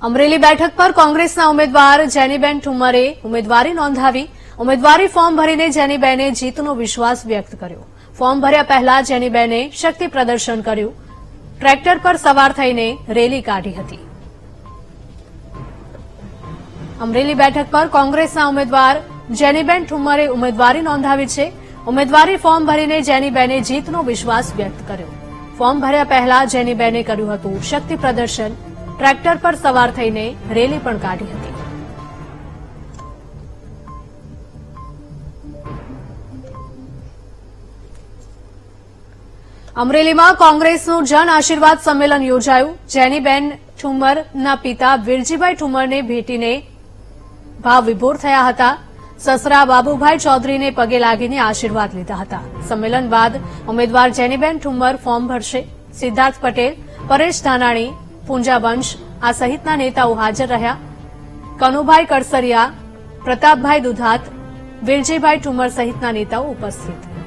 અમરેલી બેઠક પર કોંગ્રેસના ઉમેદવાર જેનીબેન ઠુમ્મરે ઉમેદવારી નોંધાવી. ઉમેદવારી ફોર્મ ભરીને જેનીબેને જીતનો વિશ્વાસ વ્યક્ત કર્યો. ફોર્મ ભર્યા પહેલા જેનીબેને શક્તિ પ્રદર્શન કર્યું. ટ્રેક્ટર પર સવાર થઈને રેલી કાઢી હતી. અમરેલી બેઠક પર કોંગ્રેસના ઉમેદવાર જેનીબેન ઠુમ્મરે ઉમેદવારી નોંધાવી છે. ઉમેદવારી ફોર્મ ભરીને જેનીબેને જીતનો વિશ્વાસ વ્યક્ત કર્યો. ફોર્મ ભર્યા પહેલા જેનીબેને કર્યું હતું શક્તિ પ્રદર્શન. ટ્રેક્ટર પર સવાર થઈને રેલી પણ કાઢી હતી. અમરેલીમાં કોંગ્રેસનું જન આશીર્વાદ સંમેલન યોજાયું. જેનીબેન ઠુમ્મરના પિતા વિરજીભાઈ ઠુમ્મરને ભેટીને ભાવ વિભોર થયા હતા. સસરા બાબુભાઈ ચૌધરીને પગે લાગીને આશીર્વાદ લીધા હતા. સંમેલન બાદ ઉમેદવાર જેનીબેન ઠુમ્મર ફોર્મ ભરશે. સિદ્ધાર્થ પટેલ, પરેશ ધાનાણી, પૂંજા વંશ આ સહિતના નેતાઓ હાજર રહ્યા. કનુભાઈ કડસરિયા, પ્રતાપભાઈ દુધાત, વિરજીભાઈ ઠુમ્મર સહિતના નેતાઓ ઉપસ્થિત.